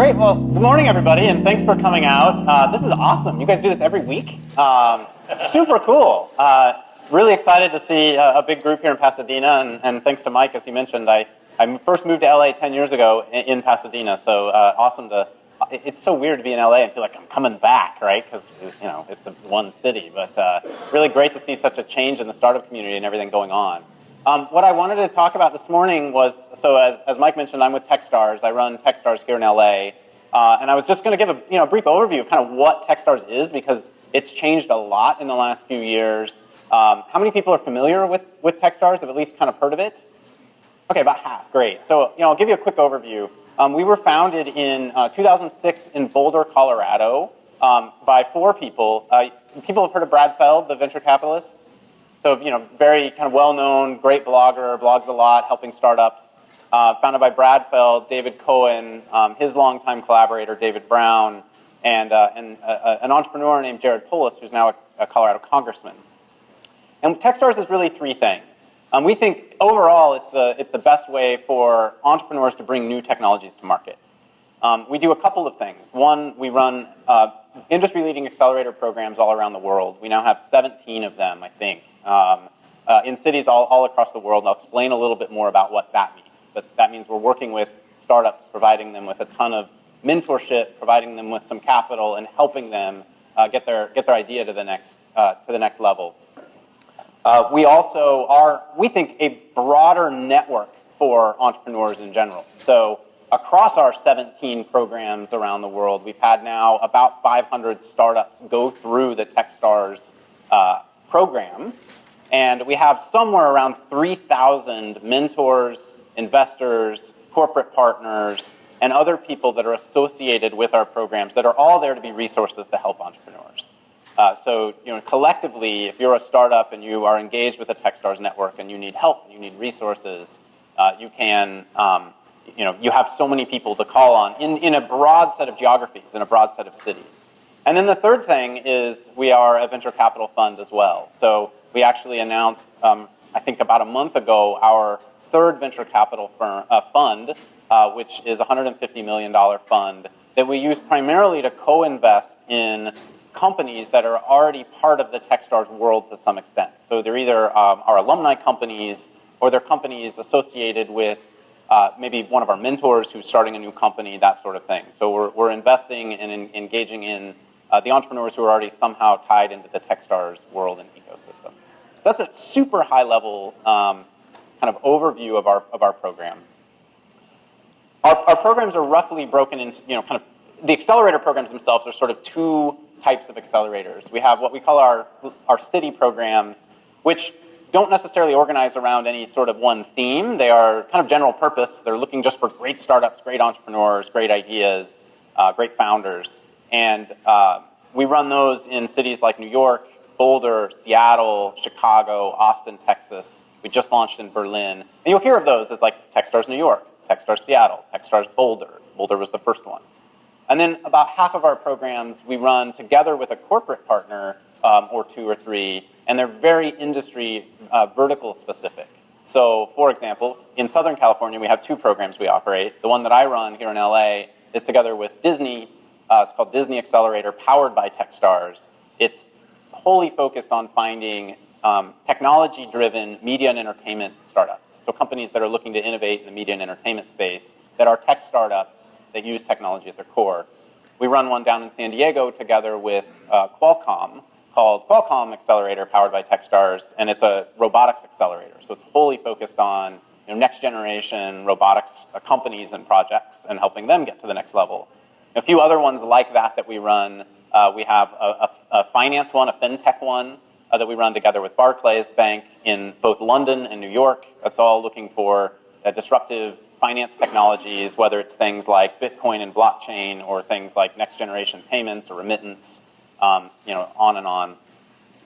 Great. Well, good morning, everybody, and thanks for coming out. This is awesome. You guys do this every week. Super cool. Really excited to see a big group here in Pasadena, and thanks to Mike, as he mentioned, I first moved to LA 10 years ago in Pasadena, so awesome to. It's so weird to be in LA and feel like I'm coming back, right? Because it's one city, but really great to see such a change in the startup community and everything going on. What I wanted to talk about this morning was, so as Mike mentioned, I'm with Techstars. I run Techstars here in LA, and I was just going to give a brief overview of kind of what Techstars is, because it's changed a lot in the last few years. How many people are familiar with Techstars, have at least kind of heard of it? Okay, about half. Great. So I'll give you a quick overview. We were founded in 2006 in Boulder, Colorado, by 4 people. People have heard of Brad Feld, the venture capitalist. So, very kind of well-known, great blogger, blogs a lot, helping startups. Founded by Brad Feld, David Cohen, his longtime collaborator, David Brown, and an entrepreneur named Jared Polis, who's now a Colorado congressman. And Techstars is really 3 things. We think overall it's the best way for entrepreneurs to bring new technologies to market. We do a couple of things. One, we run industry-leading accelerator programs all around the world. We now have 17 of them, I think, in cities all across the world. And I'll explain a little bit more about what that means. But that means we're working with startups, providing them with a ton of mentorship, providing them with some capital, and helping them get their idea to the next level. We also are, we think, a broader network for entrepreneurs in general. So across our 17 programs around the world, we've had now about 500 startups go through the Techstars program. And we have somewhere around 3,000 mentors, investors, corporate partners, and other people that are associated with our programs that are all there to be resources to help entrepreneurs. So, collectively, if you're a startup and you are engaged with the Techstars network and you need help, you need resources, you can, you have so many people to call on in a broad set of geographies, in a broad set of cities. And then the third thing is we are a venture capital fund as well. So we actually announced, I think about a month ago, our third venture capital fund, which is a $150 million fund that we use primarily to co-invest in companies that are already part of the Techstars world to some extent. So they're either our alumni companies or they're companies associated with maybe one of our mentors who's starting a new company, that sort of thing. So we're investing and engaging in the entrepreneurs who are already somehow tied into the Techstars world and ecosystem. So that's a super high level kind of overview of our program. Our programs are roughly broken into, kind of, the accelerator programs themselves are sort of 2 types of accelerators. We have what we call our city programs, which don't necessarily organize around any sort of one theme. They are kind of general purpose. They're looking just for great startups, great entrepreneurs, great ideas, great founders. And we run those in cities like New York, Boulder, Seattle, Chicago, Austin, Texas. We just launched in Berlin. And you'll hear of those as like Techstars New York, Techstars Seattle, Techstars Boulder. Boulder was the first one. And then about half of our programs we run together with a corporate partner, or 2 or 3, and they're very industry vertical specific. So, for example, in Southern California, we have 2 programs we operate. The one that I run here in LA is together with Disney. It's called Disney Accelerator Powered by Techstars. It's wholly focused on finding technology-driven media and entertainment startups. So companies that are looking to innovate in the media and entertainment space that are tech startups that use technology at their core. We run one down in San Diego together with Qualcomm called Qualcomm Accelerator Powered by Techstars, and it's a robotics accelerator. So it's wholly focused on next generation robotics companies and projects and helping them get to the next level. A few other ones like that we run. We have a finance one, a fintech one that we run together with Barclays Bank in both London and New York. That's all looking for disruptive finance technologies, whether it's things like Bitcoin and blockchain or things like next generation payments or remittance, on and on.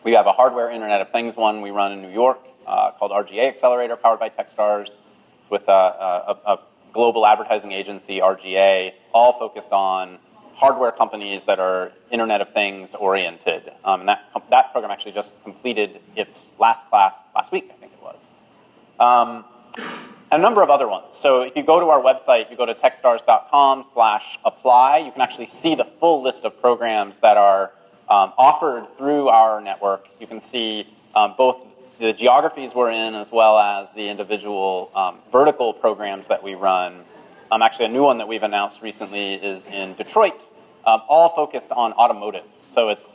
We have a hardware Internet of Things one we run in New York called RGA Accelerator Powered by Techstars with a global advertising agency, RGA, all focused on hardware companies that are Internet of Things oriented. And that program actually just completed its last class last week, I think it was. a number of other ones. So if you go to our website, you go to techstars.com/apply, you can actually see the full list of programs that are offered through our network. You can see both the geographies we're in as well as the individual vertical programs that we run. Actually, a new one that we've announced recently is in Detroit, all focused on automotive. So it's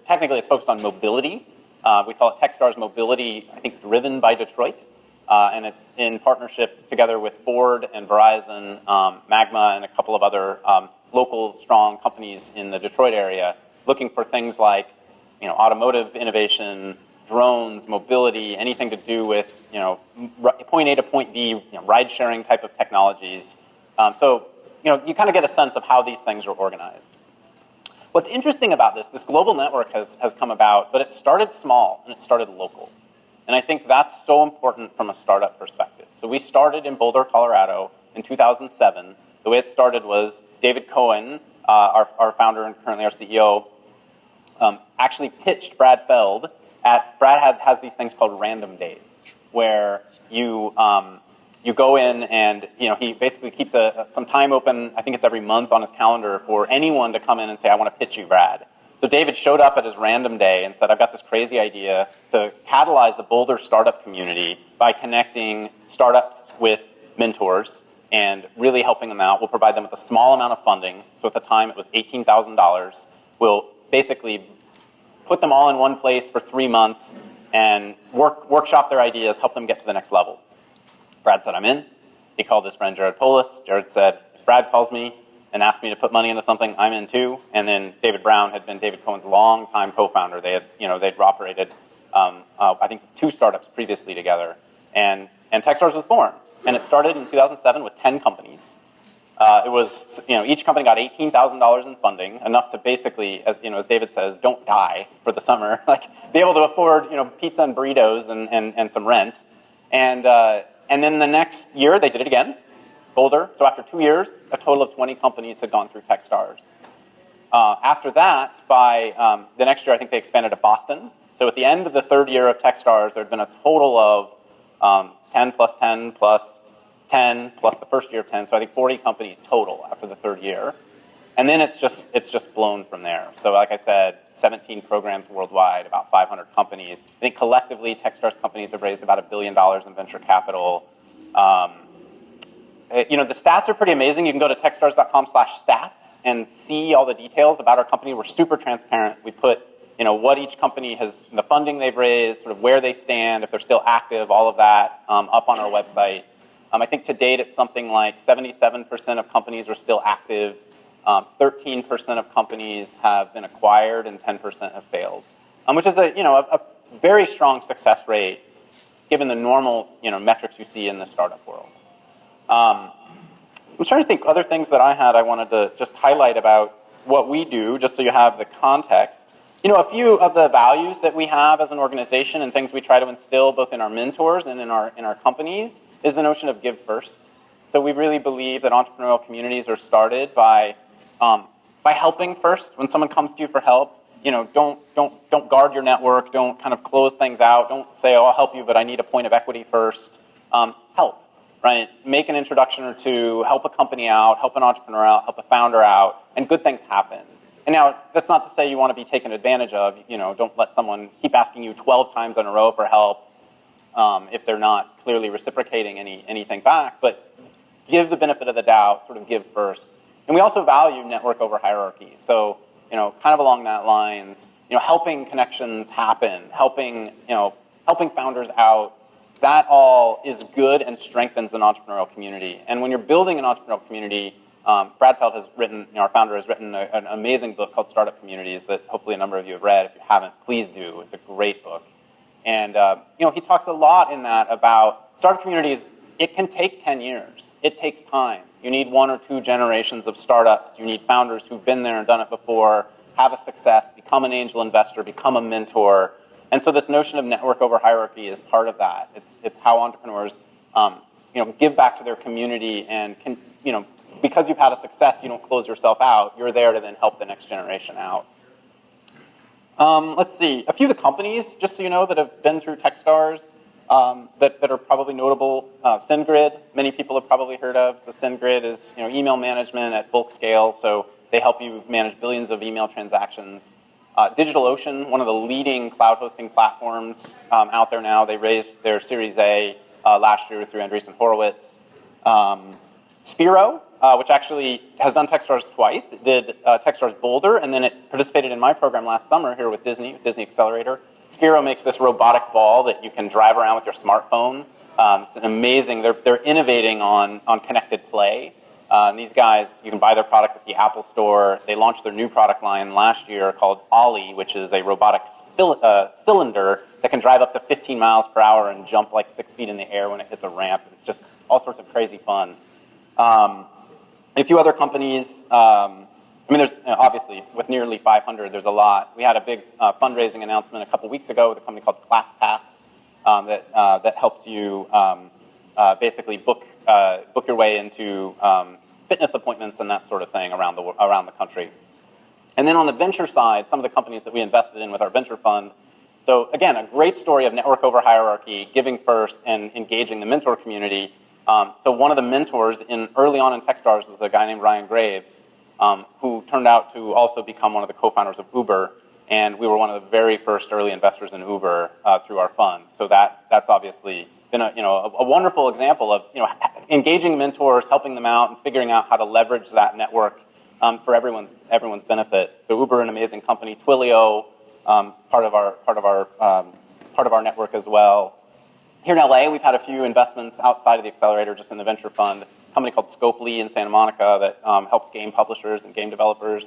technically it's focused on mobility. We call it Techstars Mobility, I think, driven by Detroit. And it's in partnership together with Ford and Verizon, Magma, and a couple of other local strong companies in the Detroit area, looking for things like, automotive innovation, drones, mobility, anything to do with, point A to point B, ride-sharing type of technologies. So, you kind of get a sense of how these things are organized. What's interesting about this global network has come about, but it started small and it started local. And I think that's so important from a startup perspective. So we started in Boulder, Colorado in 2007. The way it started was David Cohen, our founder and currently our CEO, actually pitched Brad Feld Brad has these things called random days, where you go in and he basically keeps some time open. I think it's every month on his calendar for anyone to come in and say, "I want to pitch you, Brad." So David showed up at his random day and said, "I've got this crazy idea to catalyze the Boulder startup community by connecting startups with mentors and really helping them out. We'll provide them with a small amount of funding." So at the time it was $18,000. We'll basically put them all in one place for 3 months and workshop their ideas, help them get to the next level. Brad said, "I'm in." He called his friend Jared Polis. Jared said, "If Brad calls me and asks me to put money into something, I'm in too." And then David Brown had been David Cohen's longtime co-founder. They'd operated, I think, 2 startups previously together. And Techstars was born. And it started in 2007 with 10 companies. It was, each company got $18,000 in funding, enough to basically, as David says, don't die for the summer, be able to afford, pizza and burritos and some rent. And then the next year they did it again, Boulder. So after 2 years, a total of 20 companies had gone through Techstars. After that, by the next year, I think they expanded to Boston. So at the end of the 3rd year of Techstars, there had been a total of 10 plus 10 plus 10 plus the first year of 10, so I think 40 companies total after the 3rd year. And then it's just blown from there. So like I said, 17 programs worldwide, about 500 companies. I think collectively, Techstars companies have raised about $1 billion in venture capital. The stats are pretty amazing. You can go to techstars.com/stats and see all the details about our company. We're super transparent. We put what each company has, the funding they've raised, sort of where they stand, if they're still active, all of that up on our website. I think to date it's something like 77% of companies are still active, 13% of companies have been acquired, and 10% have failed, which is a very strong success rate given the normal metrics you see in the startup world. I'm trying to think other things that I wanted to just highlight about what we do, just so you have the context. A few of the values that we have as an organization and things we try to instill both in our mentors and in our companies is the notion of give first. So we really believe that entrepreneurial communities are started by helping first. When someone comes to you for help, don't guard your network, don't kind of close things out, don't say, "Oh, I'll help you, but I need a point of equity first." Help, right? Make an introduction or two, help a company out, help an entrepreneur out, help a founder out, and good things happen. And now, that's not to say you want to be taken advantage of. Don't let someone keep asking you 12 times in a row for help if they're not clearly reciprocating anything back. But give the benefit of the doubt, sort of give first. And we also value network over hierarchy. So, kind of along that lines, helping connections happen, helping founders out, that all is good and strengthens an entrepreneurial community. And when you're building an entrepreneurial community, Brad Feld has written, our founder has written an amazing book called Startup Communities that hopefully a number of you have read. If you haven't, please do. It's a great book. And, he talks a lot in that about startup communities. It can take 10 years. It takes time. You need 1 or 2 generations of startups. You need founders who've been there and done it before, have a success, become an angel investor, become a mentor. And so this notion of network over hierarchy is part of that. It's how entrepreneurs, give back to their community and because you've had a success, you don't close yourself out. You're there to then help the next generation out. Let's see, a few of the companies, just so you know, that have been through Techstars. that are probably notable. SendGrid, many people have probably heard of. So SendGrid is email management at bulk scale. So they help you manage billions of email transactions. DigitalOcean, one of the leading cloud hosting platforms out there now. They raised their Series A last year through Andreessen Horowitz. Spiro, which actually has done Techstars twice. It did Techstars Boulder, and then it participated in my program last summer here with Disney Accelerator. Spiro makes this robotic ball that you can drive around with your smartphone. It's amazing. They're innovating on connected play. And these guys, you can buy their product at the Apple Store. They launched their new product line last year called Ollie, which is a robotic cylinder that can drive up to 15 miles per hour and jump like 6 feet in the air when it hits a ramp. It's just all sorts of crazy fun. A few other companies. There's obviously with nearly 500, there's a lot. We had a big fundraising announcement a couple weeks ago with a company called ClassPass that helps you basically book your way into fitness appointments and that sort of thing around the country. And then on the venture side, some of the companies that we invested in with our venture fund. So again, a great story of network over hierarchy, giving first, and engaging the mentor community. So one of the mentors early on in Techstars was a guy named Ryan Graves, who turned out to also become one of the co-founders of Uber. And we were one of the very first early investors in Uber through our fund. So that's obviously been a wonderful example of engaging mentors, helping them out, and figuring out how to leverage that network for everyone's benefit. So Uber, an amazing company. Twilio, part of our network as well. Here in LA, we've had a few investments outside of the accelerator, just in the venture fund. A company called Scopely in Santa Monica that helps game publishers and game developers.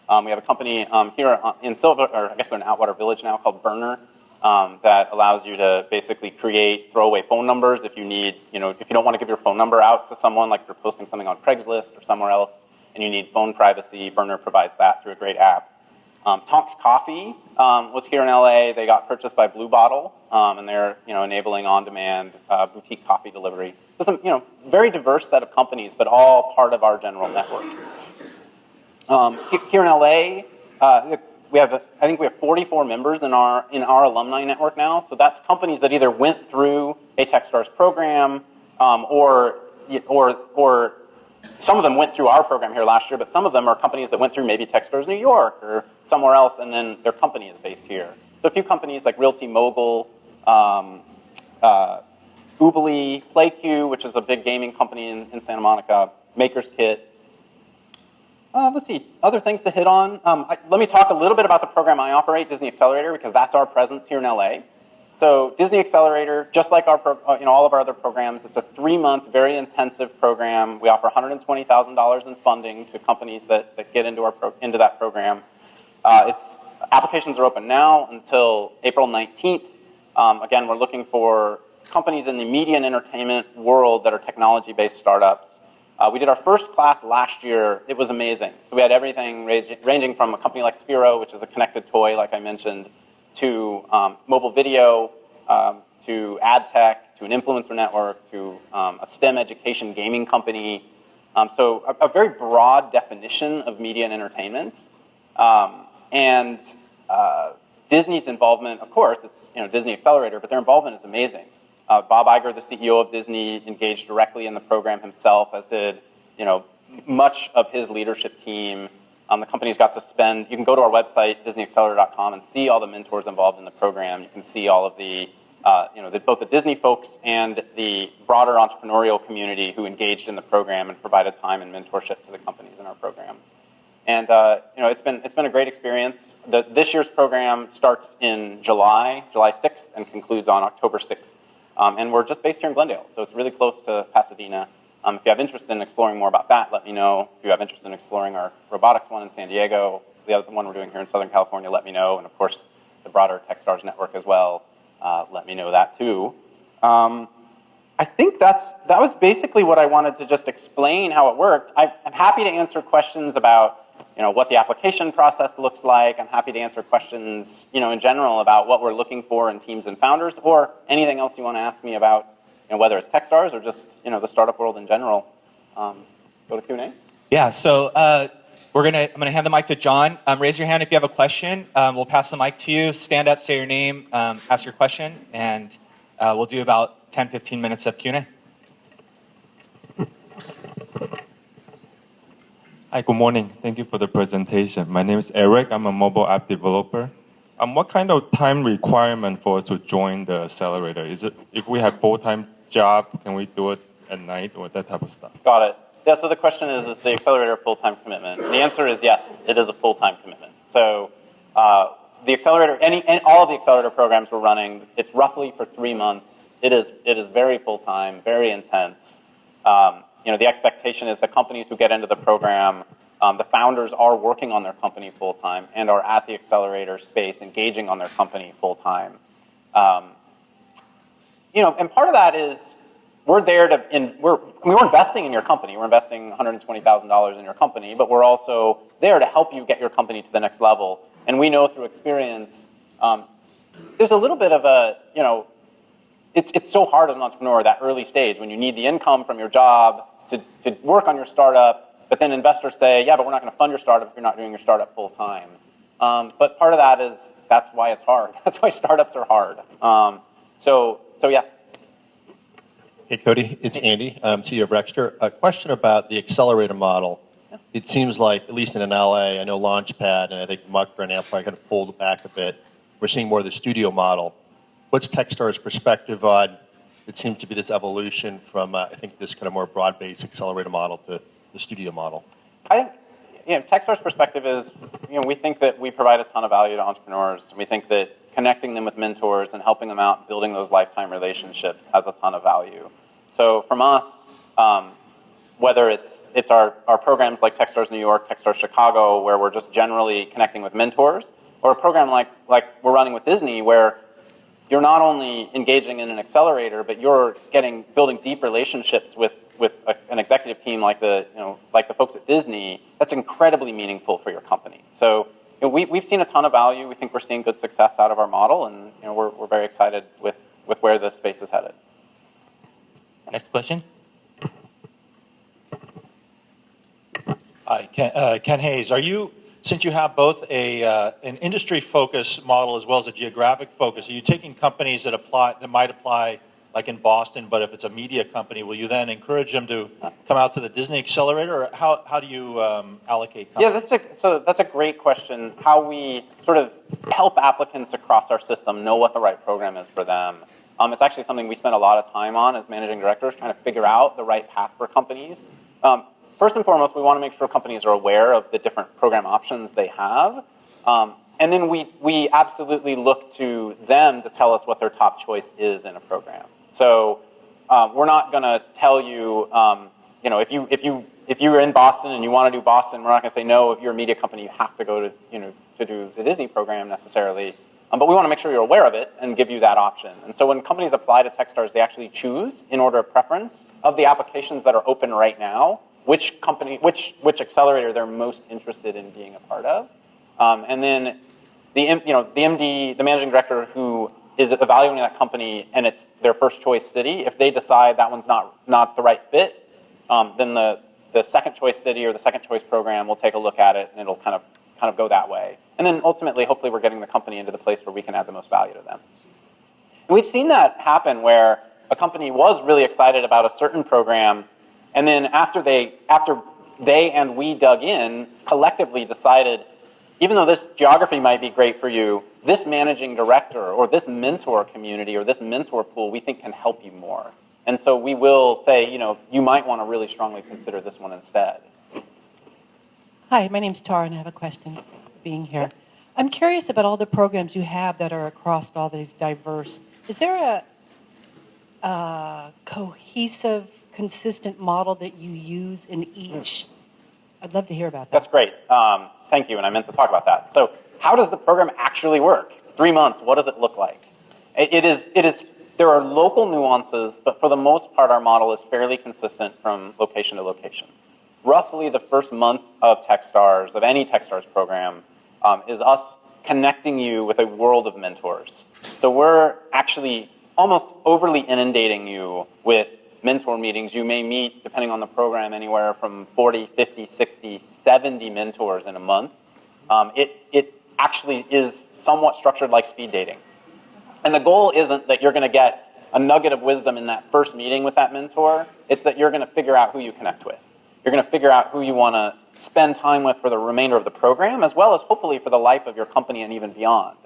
We have a company here in Silver, or I guess they're in Outwater Village now, called Burner, that allows you to basically create throwaway phone numbers if you need, if you don't want to give your phone number out to someone, like you're posting something on Craigslist or somewhere else, and you need phone privacy. Burner provides that through a great app. Tonks Coffee was here in LA. They got purchased by Blue Bottle, and they're enabling on-demand boutique coffee delivery. So some very diverse set of companies, but all part of our general network. Here in LA, I think we have 44 members in our alumni network now. So that's companies that either went through a Techstars program, or some of them went through our program here last year, but some of them are companies that went through maybe Techstars New York or somewhere else, and then their company is based here. So a few companies like Realty Mogul, Oobly, PlayQ, which is a big gaming company in Santa Monica, Maker's Kit. Let's see, other things to hit on. Let me talk a little bit about the program I operate, Disney Accelerator, because that's our presence here in LA. So Disney Accelerator, just like our all of our other programs, it's a 3-month, very intensive program. We offer $120,000 in funding to companies that get into that program. Applications are open now until April 19th. Again, we're looking for companies in the media and entertainment world that are technology-based startups. We did our first class last year. It was amazing. So we had everything ranging from a company like Spiro, which is a connected toy, like I mentioned, to mobile video, to ad tech, to an influencer network, to a STEM education gaming company. So a very broad definition of media and entertainment. And Disney's involvement, of course, it's Disney Accelerator, but their involvement is amazing. Bob Iger, the CEO of Disney, engaged directly in the program himself, as did much of his leadership team. The company's got to spend. You can go to our website, DisneyAccelerator.com, and see all the mentors involved in the program. You can see all of the, both the Disney folks and the broader entrepreneurial community who engaged in the program and provided time and mentorship to the companies in our program. And it's been a great experience. This year's program starts in July 6th, and concludes on October 6th. And we're just based here in Glendale, so it's really close to Pasadena. If you have interest in exploring more about that, let me know. If you have interest in exploring our robotics one in San Diego, the other one we're doing here in Southern California, let me know. And of course, the broader Techstars network as well, let me know that too. I think that was basically what I wanted to just explain how it worked. I'm happy to answer questions about what the application process looks like. I'm happy to answer questions, in general about what we're looking for in teams and founders, or anything else you want to ask me about, whether it's Techstars or just, the startup world in general. Go to Q&A. Yeah, so I'm gonna hand the mic to John. Raise your hand if you have a question. We'll pass the mic to you. Stand up, say your name, ask your question, and We'll do about 10, 15 minutes of Q&A. Hi, good morning. Thank you for the presentation. My name is Eric. I'm a mobile app developer. What kind of time requirement for us to join the accelerator? Is it if we have full-time job, can we do it at night or that type of stuff? Got it. Yeah, so the question is the accelerator a full-time commitment? And the answer is yes, it is a full-time commitment. So the accelerator, all of the accelerator programs we're running, it's roughly for 3 months. It is very full-time, very intense. The expectation is the companies who get into the program, the founders are working on their company full-time and are at the accelerator space engaging on their company full-time. And part of that is we're there we're investing in your company. We're investing $120,000 in your company, but we're also there to help you get your company to the next level. And we know through experience, there's a little bit of it's so hard as an entrepreneur, that early stage, when you need the income from your job to work on your startup, but then investors say, yeah, but we're not going to fund your startup if you're not doing your startup full time. But part of that is, that's why it's hard. That's why startups are hard. So yeah. Hey, Cody, it's Andy, CEO of Rexter. A question about the accelerator model. Yeah. It seems like, at least in LA, I know Launchpad and I think Mucker and Amplify kind of pulled back a bit. We're seeing more of the studio model. What's Techstars' perspective on, it seems to be this evolution from, I think, this kind of more broad-based accelerator model to the studio model? I think, Techstars' perspective is, we think that we provide a ton of value to entrepreneurs. We think that connecting them with mentors and helping them out, building those lifetime relationships has a ton of value. So from us, whether it's our programs like Techstars New York, Techstars Chicago, where we're just generally connecting with mentors, or a program like we're running with Disney, where you're not only engaging in an accelerator, but you're building deep relationships with an executive team like the folks at Disney. That's incredibly meaningful for your company. So we've seen a ton of value. We think we're seeing good success out of our model, and we're very excited with where this space is headed. Next question. Hi, Ken Hayes. Since you have both an industry-focused model as well as a geographic focus, are you taking companies that might apply like in Boston, but if it's a media company, will you then encourage them to come out to the Disney Accelerator, or how do you allocate companies? Yeah, that's a great question. How we sort of help applicants across our system know what the right program is for them. It's actually something we spend a lot of time on as managing directors, trying to figure out the right path for companies. First and foremost, we want to make sure companies are aware of the different program options they have. And then we absolutely look to them to tell us what their top choice is in a program. So we're not going to tell you, if you're in Boston and you want to do Boston, we're not going to say, no, if you're a media company, you have to go to do the Disney program necessarily. But we want to make sure you're aware of it and give you that option. And so when companies apply to Techstars, they actually choose, in order of preference, of the applications that are open right now, which accelerator they're most interested in being a part of. And then the MD, the managing director who is evaluating that company and it's their first choice city, if they decide that one's not the right fit, then the second choice city or the second choice program will take a look at it, and it'll kind of go that way. And then ultimately, hopefully, we're getting the company into the place where we can add the most value to them. And we've seen that happen where a company was really excited about a certain program, and then after they and we dug in, collectively decided, even though this geography might be great for you, this managing director or this mentor community or this mentor pool we think can help you more. And so we will say, you might want to really strongly consider this one instead. Hi, my name's Tara, and I have a question for being here. I'm curious about all the programs you have that are across all these diverse. Is there a cohesive, consistent model that you use in each? I'd love to hear about that. That's great. Thank you, and I meant to talk about that. So how does the program actually work? 3 months, what does it look like? There are local nuances, but for the most part, our model is fairly consistent from location to location. Roughly the first month of Techstars, of any Techstars program, is us connecting you with a world of mentors. So we're actually almost overly inundating you with mentor meetings. You may meet, depending on the program, anywhere from 40, 50, 60, 70 mentors in a month. It actually is somewhat structured like speed dating. And the goal isn't that you're going to get a nugget of wisdom in that first meeting with that mentor, it's that you're going to figure out who you connect with. You're going to figure out who you want to spend time with for the remainder of the program, as well as hopefully for the life of your company and even beyond.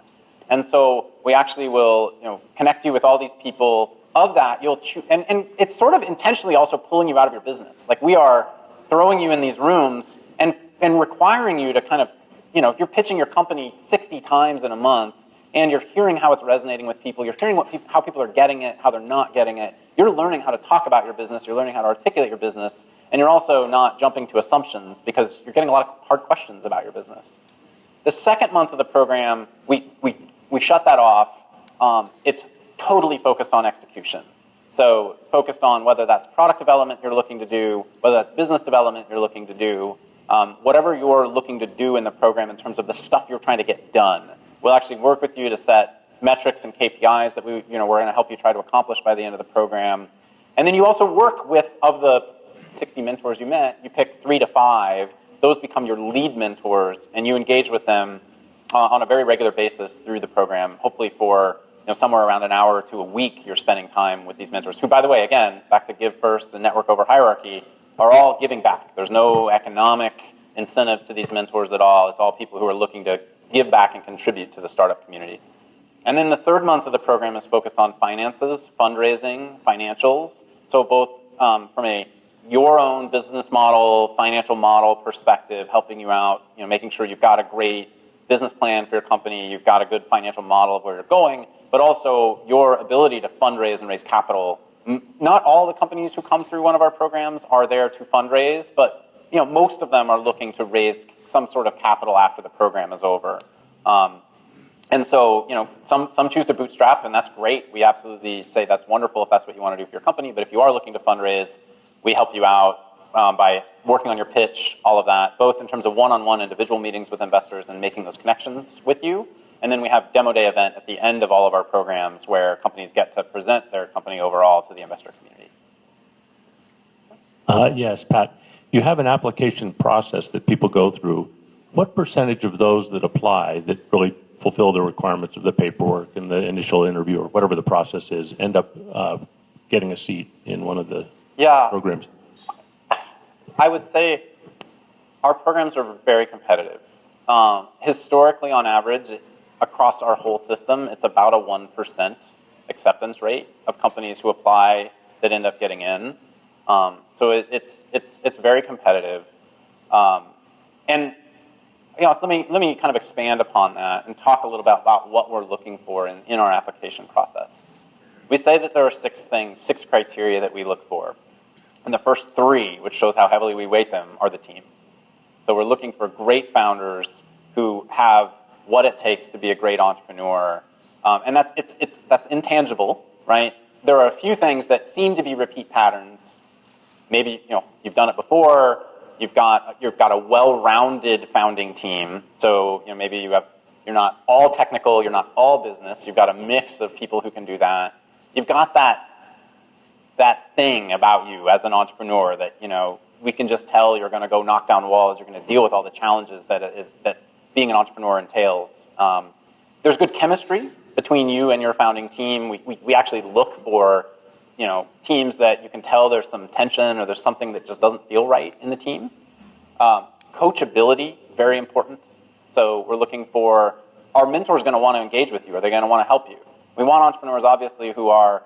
And so we actually will, connect you with all these people. Of that, you'll choose, and it's sort of intentionally also pulling you out of your business. Like, we are throwing you in these rooms and requiring you to kind of, if you're pitching your company 60 times in a month, and you're hearing how it's resonating with people, you're hearing how people are getting it, how they're not getting it, you're learning how to talk about your business, you're learning how to articulate your business, and you're also not jumping to assumptions because you're getting a lot of hard questions about your business. The second month of the program, we shut that off. It's totally focused on execution. So focused on whether that's product development you're looking to do, whether that's business development you're looking to do, whatever you're looking to do in the program in terms of the stuff you're trying to get done. We'll actually work with you to set metrics and KPIs that we're going to help you try to accomplish by the end of the program. And then you also work with, of the 60 mentors you met, you pick 3 to 5. Those become your lead mentors, and you engage with them on a very regular basis through the program, hopefully for somewhere around an hour to a week you're spending time with these mentors, who, by the way, again, back to give first and network over hierarchy, are all giving back. There's no economic incentive to these mentors at all. It's all people who are looking to give back and contribute to the startup community. And then the third month of the program is focused on finances, fundraising, financials. So both from your own business model, financial model perspective, helping you out, making sure you've got a great business plan for your company, you've got a good financial model of where you're going, but also your ability to fundraise and raise capital. Not all the companies who come through one of our programs are there to fundraise, but most of them are looking to raise some sort of capital after the program is over. And so, some choose to bootstrap, and that's great. We absolutely say that's wonderful if that's what you want to do for your company. But if you are looking to fundraise, we help you out by working on your pitch, all of that, both in terms of one-on-one individual meetings with investors and making those connections with you. And then we have demo day event at the end of all of our programs where companies get to present their company overall to the investor community. Yes, Pat. You have an application process that people go through. What percentage of those that apply that really fulfill the requirements of the paperwork and the initial interview or whatever the process is end up getting a seat in one of the programs? I would say our programs are very competitive. Historically, on average, across our whole system, it's about a 1% acceptance rate of companies who apply that end up getting in. So it's very competitive. And let me kind of expand upon that and talk a little bit about what we're looking for in our application process. We say that there are 6 criteria that we look for. And the first 3, which shows how heavily we weight them, are the team. So we're looking for great founders who have what it takes to be a great entrepreneur. And that's intangible, right? There are a few things that seem to be repeat patterns. Maybe you've done it before. You've got a well-rounded founding team. So maybe you're not all technical, you're not all business. You've got a mix of people who can do that. You've got that thing about you as an entrepreneur that we can just tell you're going to go knock down walls. You're going to deal with all the challenges that being an entrepreneur entails. There's good chemistry between you and your founding team. We actually look for teams that you can tell there's some tension or there's something that just doesn't feel right in the team. Coachability, very important. So we're looking for, our mentors going to want to engage with you? Are they going to want to help you? We want entrepreneurs, obviously, who are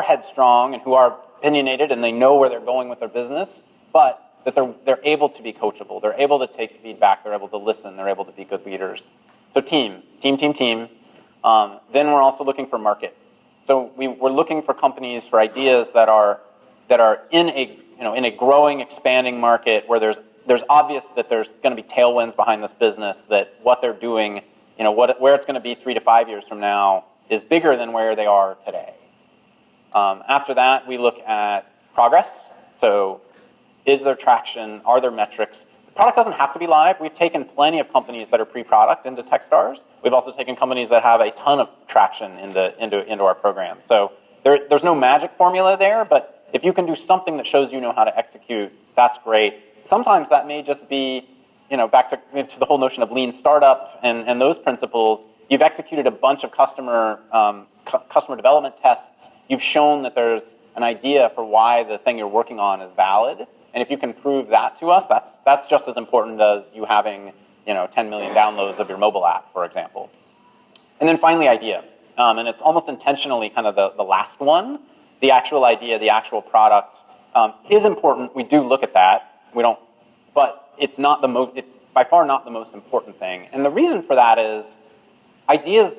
headstrong and who are opinionated and they know where they're going with their business, but that they're able to be coachable. They're able to take feedback. They're able to listen. They're able to be good leaders. So team. Then we're also looking for market. So we're looking for companies, for ideas that are in a growing, expanding market where there's obvious that there's going to be tailwinds behind this business, that what they're doing, where it's going to be 3 to 5 years from now is bigger than where they are today. After that, we look at progress. So is there traction? Are there metrics? The product doesn't have to be live. We've taken plenty of companies that are pre-product into Techstars. We've also taken companies that have a ton of traction into our program. So there's no magic formula there, but if you can do something that shows you know how to execute, that's great. Sometimes that may just be, back to the whole notion of lean startup and those principles. You've executed a bunch of customer development tests, you've shown that there's an idea for why the thing you're working on is valid. And if you can prove that to us, that's just as important as you having 10 million downloads of your mobile app, for example. And then finally, idea. And it's almost intentionally kind of the last one. The actual idea, the actual product is important. We do look at that. We don't, but it's not the most. It's by far not the most important thing. And the reason for that is ideas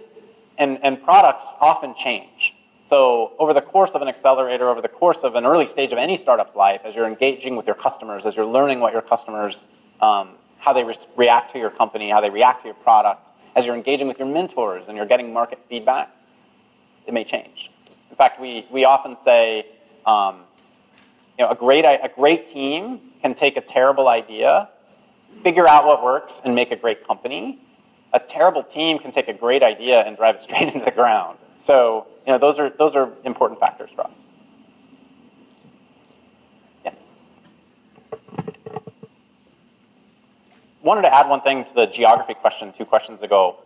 and products often change. So over the course of an accelerator, over the course of an early stage of any startup's life, as you're engaging with your customers, as you're learning what your customers, how they react to your company, how they react to your product, as you're engaging with your mentors and you're getting market feedback, it may change. In fact, we often say, a great team can take a terrible idea, figure out what works, and make a great company. A terrible team can take a great idea and drive it straight into the ground. So, those are important factors for us. Yeah. Wanted to add one thing to the geography question 2 questions ago.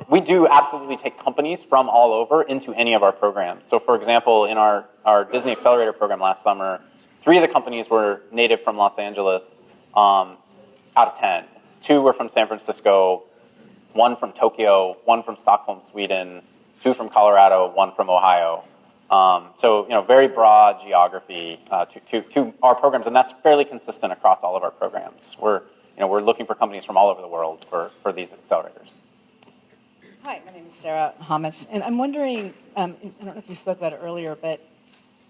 We do absolutely take companies from all over into any of our programs. So, for example, in our Disney Accelerator program last summer, 3 of the companies were native from Los Angeles out of 10. 2 were from San Francisco, 1 from Tokyo, 1 from Stockholm, Sweden, 2 from Colorado, 1 from Ohio. So, very broad geography to our programs, and that's fairly consistent across all of our programs. We're looking for companies from all over the world for these accelerators. Hi, my name is Sarah Hamas, and I'm wondering, I don't know if you spoke about it earlier, but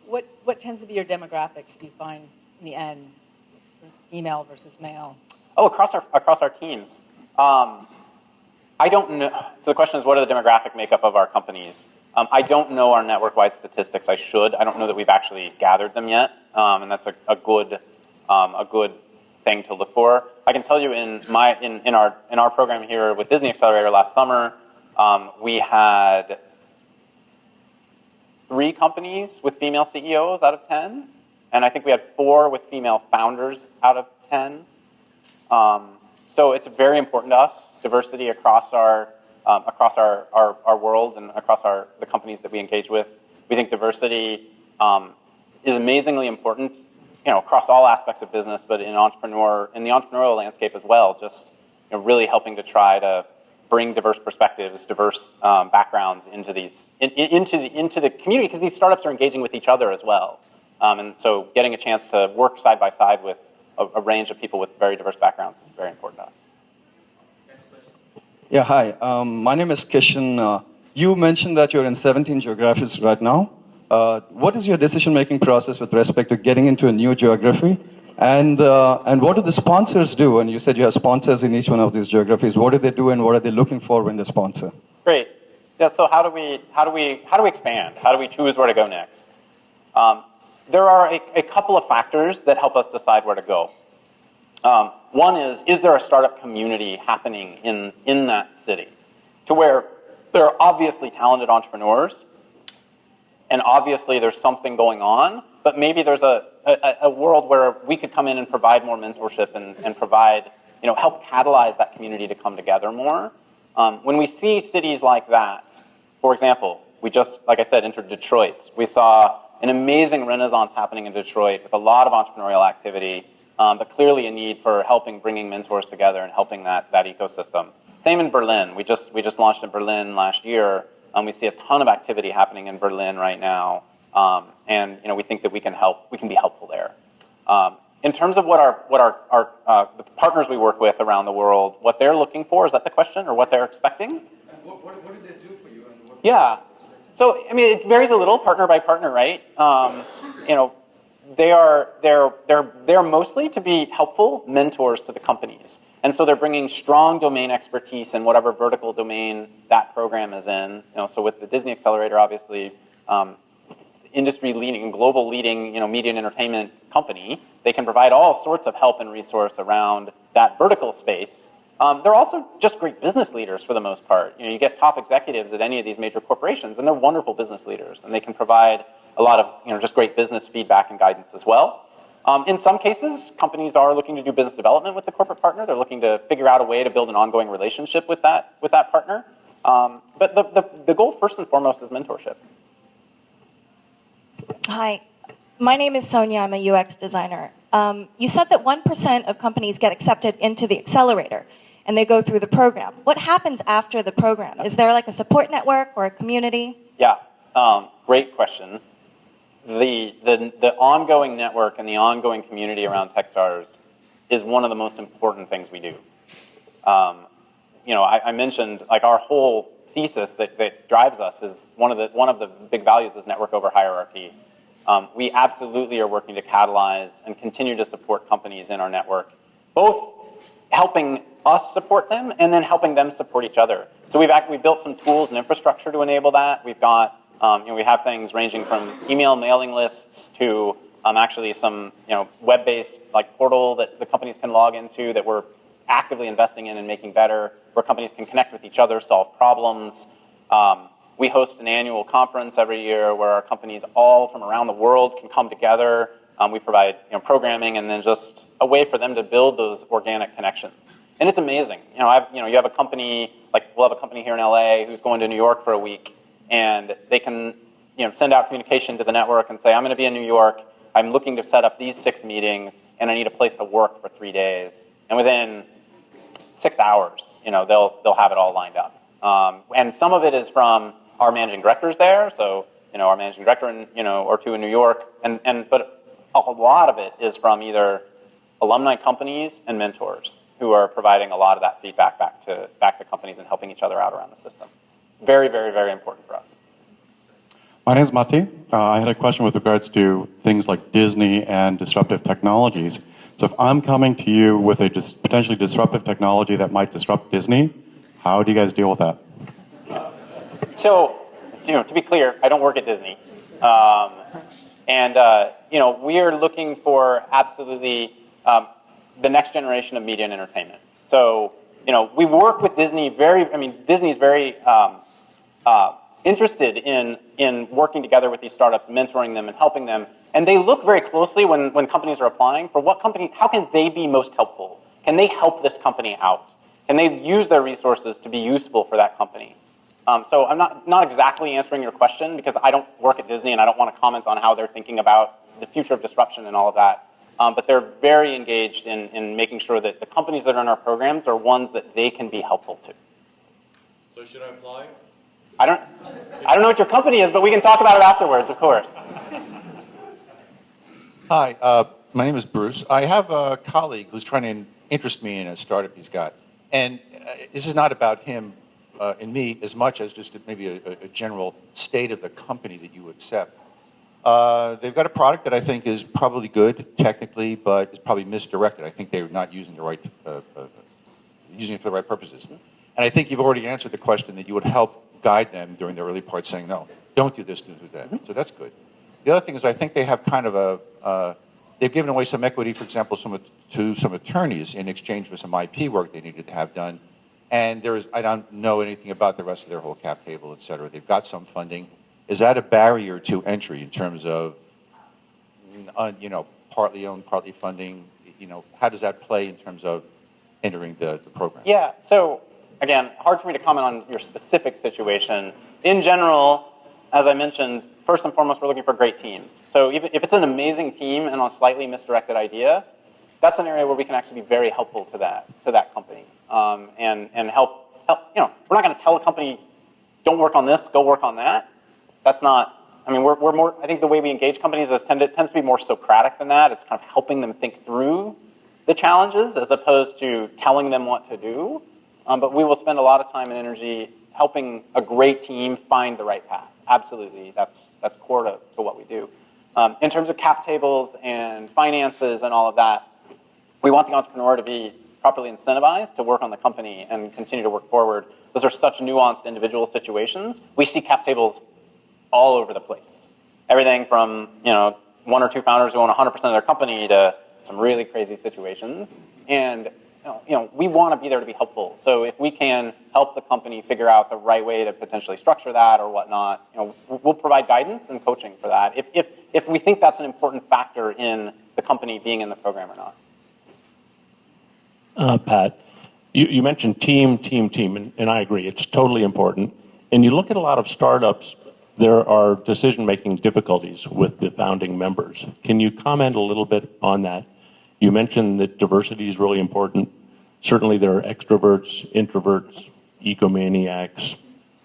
what tends to be your demographics do you find in the end, email versus mail? Oh, across our teams. I don't know. So the question is, what are the demographic makeup of our companies? I don't know our network-wide statistics. I should. I don't know that we've actually gathered them yet, and that's a good thing to look for. I can tell you in our program here with Disney Accelerator last summer, we had 3 companies with female CEOs out of 10, and I think we had 4 with female founders out of 10. So it's very important to us, diversity across our world and across the companies that we engage with. We think diversity is amazingly important, across all aspects of business, but in the entrepreneurial landscape as well. Just really helping to try to bring diverse perspectives, diverse backgrounds into the community, because these startups are engaging with each other as well. And so getting a chance to work side by side with a range of people with very diverse backgrounds is very important to us. Yeah, hi. My name is Kishan. You mentioned that you're in 17 geographies right now. What is your decision-making process with respect to getting into a new geography? And what do the sponsors do? And you said you have sponsors in each one of these geographies. What do they do, and what are they looking for when they sponsor? Great. Yeah. So how do we expand? How do we choose where to go next? There are a couple of factors that help us decide where to go. One is there a startup community happening in that city, to where there are obviously talented entrepreneurs, and obviously there's something going on, but maybe there's a world where we could come in and provide more mentorship and provide, help catalyze that community to come together more. When we see cities like that, for example, we just, like I said, entered Detroit. We saw an amazing renaissance happening in Detroit with a lot of entrepreneurial activity, but clearly a need for bringing mentors together and helping that ecosystem. Same in Berlin. We just launched in Berlin last year. We see a ton of activity happening in Berlin right now, and we think that we can be helpful there. In terms of what the partners we work with around the world, what they're looking for, is that the question, or what they're expecting? And what do they do for you? And Yeah. So it varies a little, partner by partner, right? They're mostly to be helpful mentors to the companies. And so they're bringing strong domain expertise in whatever vertical domain that program is in. So with the Disney Accelerator, obviously, industry leading, global leading, media and entertainment company, they can provide all sorts of help and resource around that vertical space. They're also just great business leaders for the most part. You get top executives at any of these major corporations, and they're wonderful business leaders, and they can provide a lot of just great business feedback and guidance as well. In some cases, companies are looking to do business development with the corporate partner. They're looking to figure out a way to build an ongoing relationship with that partner. But the goal, first and foremost, is mentorship. Hi, my name is Sonia. I'm a UX designer. You said that 1% of companies get accepted into the accelerator and they go through the program. What happens after the program? Is there like a support network or a community? Yeah, great question. The ongoing network and the ongoing community around Techstars is one of the most important things we do. I mentioned like our whole thesis that drives us is one of the big values is network over hierarchy. We absolutely are working to catalyze and continue to support companies in our network, both helping us support them and then helping them support each other. So we've built some tools and infrastructure to enable that. We've got we have things ranging from email mailing lists to actually some web-based like portal that the companies can log into that we're actively investing in and making better, where companies can connect with each other, solve problems. We host an annual conference every year where our companies all from around the world can come together. We provide programming and then just a way for them to build those organic connections. And it's amazing. You have a company, like we'll have a company here in LA who's going to New York for a week, and they can send out communication to the network and say, I'm going to be in New York. I'm looking to set up these 6 meetings, and I need a place to work for 3 days. And within 6 hours, they'll have it all lined up. And some of it is from our managing directors there. So, our managing director or two in New York. But a lot of it is from either alumni companies and mentors who are providing a lot of that feedback back to companies and helping each other out around the system. Very, very, very important for us. My name is Mati. I had a question with regards to things like Disney and disruptive technologies. So if I'm coming to you with a potentially disruptive technology that might disrupt Disney, how do you guys deal with that? So, to be clear, I don't work at Disney. We are looking for absolutely the next generation of media and entertainment. So, we work with Disney Disney's very interested in working together with these startups, mentoring them and helping them. And they look very closely when companies are applying for how can they be most helpful? Can they help this company out? Can they use their resources to be useful for that company? So I'm not exactly answering your question because I don't work at Disney and I don't want to comment on how they're thinking about the future of disruption and all of that. But they're very engaged in making sure that the companies that are in our programs are ones that they can be helpful to. So should I apply? I don't know what your company is, but we can talk about it afterwards, of course. Hi, my name is Bruce. I have a colleague who's trying to interest me in a startup he's got. And this is not about him and me as much as just maybe a general state of the company that you accept. They've got a product that I think is probably good technically, but is probably misdirected. I think they're not using using it for the right purposes. And I think you've already answered the question that you would help guide them during the early part, saying, no, don't do this, don't do that. So that's good. The other thing is I think they have kind of they've given away some equity, for example, to some attorneys in exchange for some IP work they needed to have done. And I don't know anything about the rest of their whole cap table, et cetera. They've got some funding. Is that a barrier to entry in terms of, partly owned, partly funding? How does that play in terms of entering the program? Yeah, so again, hard for me to comment on your specific situation. In general, as I mentioned, first and foremost, we're looking for great teams. So if it's an amazing team and a slightly misdirected idea, that's an area where we can actually be very helpful to that company and help. We're not going to tell a company, don't work on this, go work on that. That's not. We're more. I think the way we engage companies tends to be more Socratic than that. It's kind of helping them think through the challenges as opposed to telling them what to do. But we will spend a lot of time and energy helping a great team find the right path. Absolutely, that's core to what we do. In terms of cap tables and finances and all of that, we want the entrepreneur to be properly incentivized to work on the company and continue to work forward. Those are such nuanced individual situations. We see cap tables all over the place. Everything from 1 or 2 founders who own 100% of their company to some really crazy situations. And we want to be there to be helpful. So if we can help the company figure out the right way to potentially structure that or whatnot, we'll provide guidance and coaching for that if we think that's an important factor in the company being in the program or not. Pat, you mentioned team, and I agree. It's totally important. And you look at a lot of startups, there are decision-making difficulties with the founding members. Can you comment a little bit on that? You mentioned that diversity is really important. Certainly there are extroverts, introverts, egomaniacs.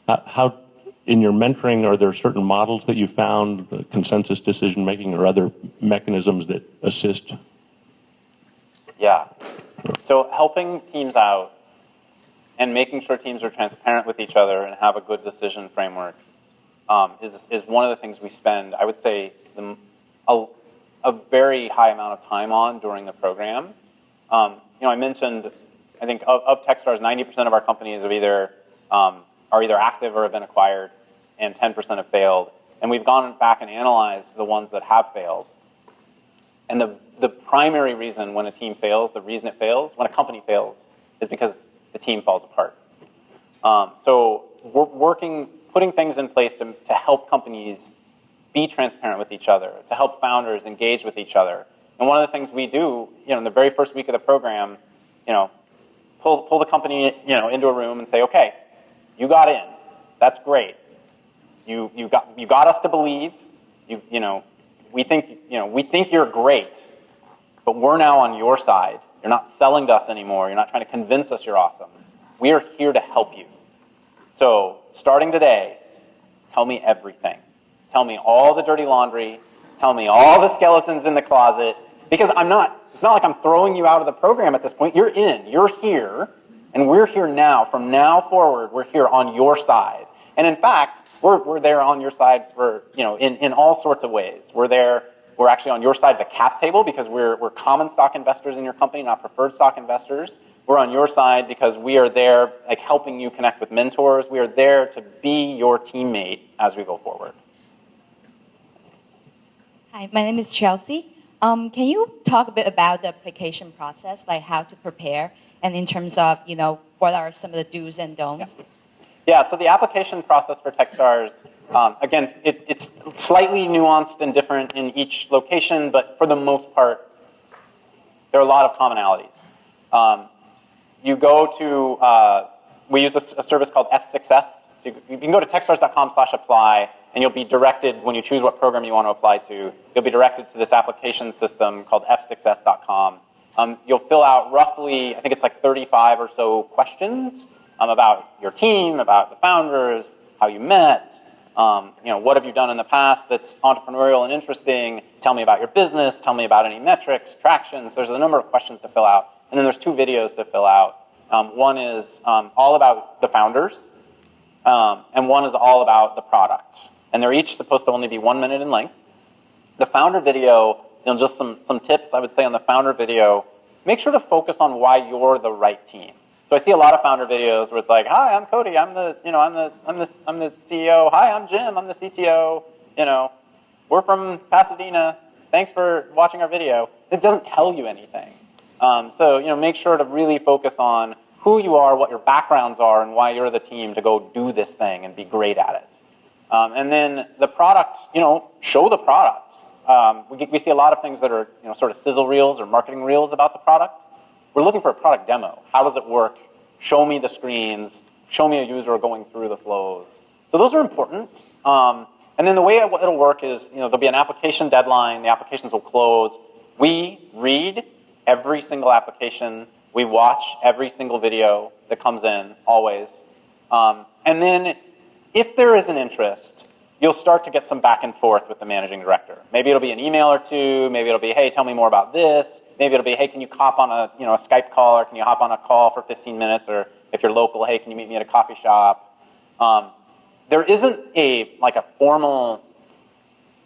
How, in your mentoring, are there certain models that you found, consensus decision-making or other mechanisms that assist? Yeah. So helping teams out and making sure teams are transparent with each other and have a good decision framework is one of the things we spend, I would say, a very high amount of time on during the program. I mentioned, I think of Techstars, 90% of our companies are either active or have been acquired, and 10% have failed. And we've gone back and analyzed the ones that have failed. And the primary reason when a team fails, the reason it fails, when a company fails, is because the team falls apart. So we're putting things in place to help companies be transparent with each other, to help founders engage with each other. And one of the things we do, in the very first week of the program, pull the company, into a room and say, okay, you got in. That's great. You got us to believe. We think you're great, but we're now on your side. You're not selling to us anymore. You're not trying to convince us you're awesome. We are here to help you. So starting today, tell me everything. Tell me all the dirty laundry. Tell me all the skeletons in the closet. Because it's not like I'm throwing you out of the program at this point. You're in. You're here. And we're here now. From now forward, we're here on your side. And in fact, we're there on your side for, in all sorts of ways. We're actually on your side of the cap table because we're common stock investors in your company, not preferred stock investors. We're on your side because we are there, helping you connect with mentors. We are there to be your teammate as we go forward. Hi, my name is Chelsea. Can you talk a bit about the application process, like how to prepare, and in terms of, what are some of the do's and don'ts? Yeah, so the application process for Techstars, again, it's slightly nuanced and different in each location, but for the most part, there are a lot of commonalities. You go to, we use a service called F6S. So you can go to techstars.com/apply, and you'll be directed, when you choose what program you want to apply to, you'll be directed to this application system called f6s.com. You'll fill out roughly, I think it's 35 or so questions about your team, about the founders, how you met, what have you done in the past that's entrepreneurial and interesting, tell me about your business, tell me about any metrics, tractions. There's a number of questions to fill out. And then there's 2 videos to fill out. One is all about the founders, and one is all about the product. And they're each supposed to only be 1 minute in length. The founder video, just some tips I would say on the founder video, make sure to focus on why you're the right team. So I see a lot of founder videos where it's like, hi, I'm Cody, I'm the CEO. Hi, I'm Jim, I'm the CTO. We're from Pasadena. Thanks for watching our video. It doesn't tell you anything. So make sure to really focus on who you are, what your backgrounds are, and why you're the team to go do this thing and be great at it. And then the product, show the product. We see a lot of things that are, sort of sizzle reels or marketing reels about the product. We're looking for a product demo. How does it work? Show me the screens. Show me a user going through the flows. So those are important. And then the way it'll work is, there'll be an application deadline. The applications will close. We read every single application. We watch every single video that comes in, always. And then if there is an interest, you'll start to get some back and forth with the managing director. Maybe it'll be an email or 2. Maybe it'll be, hey, tell me more about this. Maybe it'll be, hey, can you hop on a Skype call, or can you hop on a call for 15 minutes? Or if you're local, hey, can you meet me at a coffee shop? There isn't a formal,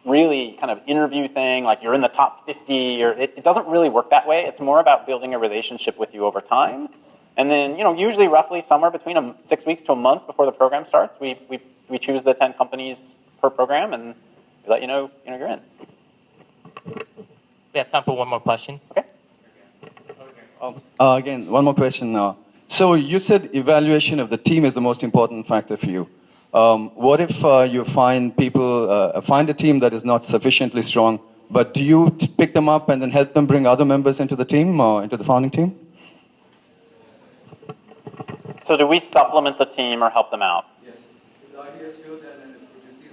really kind of interview thing, like you're in the top 50, or it doesn't really work that way. It's more about building a relationship with you over time. And then, usually roughly somewhere between 6 weeks to a month before the program starts, we choose the 10 companies per program, and we let you know, you're in. We have time for one more question. Okay. Again, one more question. So you said evaluation of the team is the most important factor for you. What if you find find a team that is not sufficiently strong, but do you pick them up and then help them bring other members into the team, or into the founding team? So do we supplement the team or help them out? Yes. If the idea is good, and if you see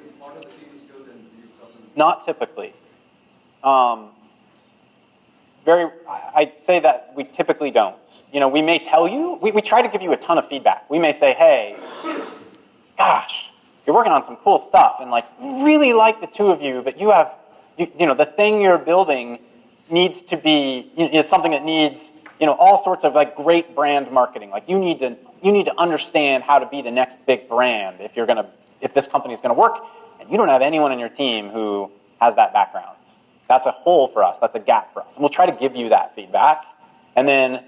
Not typically. I'd say that we typically don't. You know, we may tell you, we try to give you a ton of feedback. We may say, hey, gosh, you're working on some cool stuff, and like, really like the two of you, but you have, you know, the thing you're building needs to be, you know, something that needs, you know, all sorts of like great brand marketing. Like you need to understand how to be the next big brand if this company is gonna work, and you don't have anyone on your team who has that background. That's a hole for us. That's a gap for us. And we'll try to give you that feedback. And then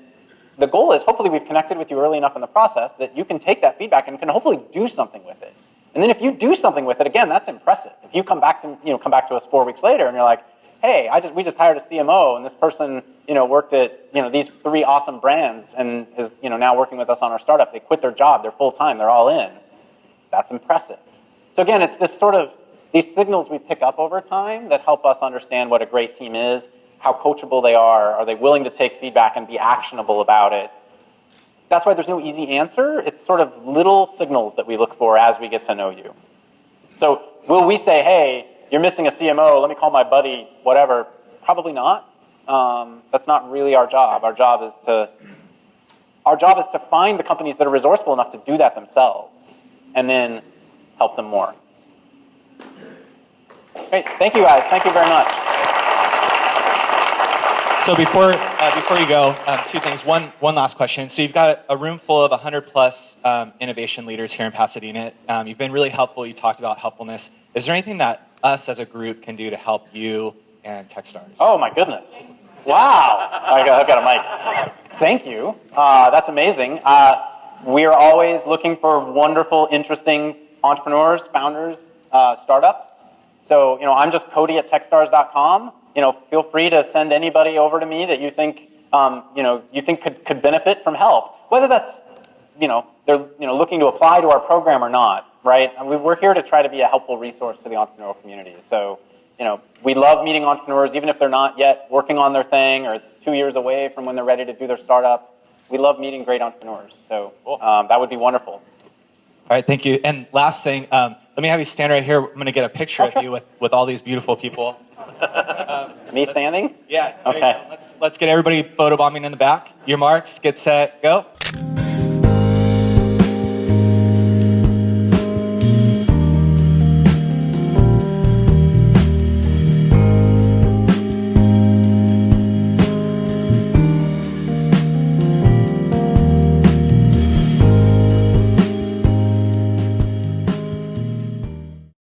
the goal is hopefully we've connected with you early enough in the process that you can take that feedback and can hopefully do something with it. And then if you do something with it, again, that's impressive. If you come back to us 4 weeks later and you're like, hey, we just hired a CMO and this person, you know, worked at, you know, these 3 awesome brands and is, you know, now working with us on our startup. They quit their job. They're full time. They're all in. That's impressive. So again, it's this sort of, these signals we pick up over time that help us understand what a great team is, how coachable they are they willing to take feedback and be actionable about it. That's why there's no easy answer. It's sort of little signals that we look for as we get to know you. So will we say, hey, you're missing a CMO, let me call my buddy, whatever? Probably not. That's not really our job. Our job is to find the companies that are resourceful enough to do that themselves and then help them more. Great, thank you guys, thank you very much. So before you go, 2 things. One last question. So you've got a room full of 100 plus innovation leaders here in Pasadena. You've been really helpful. You talked about helpfulness. Is there anything that us as a group can do to help you and Techstars? Oh my goodness. Wow. I've got a mic. Thank you. That's amazing. We're always looking for wonderful, interesting entrepreneurs, founders, startups. So, you know, I'm just Cody at Techstars.com. You know, feel free to send anybody over to me that you think, could benefit from help. Whether that's, you know, they're, you know, looking to apply to our program or not, right? I mean, we're here to try to be a helpful resource to the entrepreneurial community. So, you know, we love meeting entrepreneurs, even if they're not yet working on their thing or it's 2 years away from when they're ready to do their startup. We love meeting great entrepreneurs. So that would be wonderful. All right, thank you. And last thing, let me have you stand right here. I'm going to get a picture of you with all these beautiful people. Me standing? Yeah. Okay. Let's get everybody photobombing in the back. Your marks, get set, go.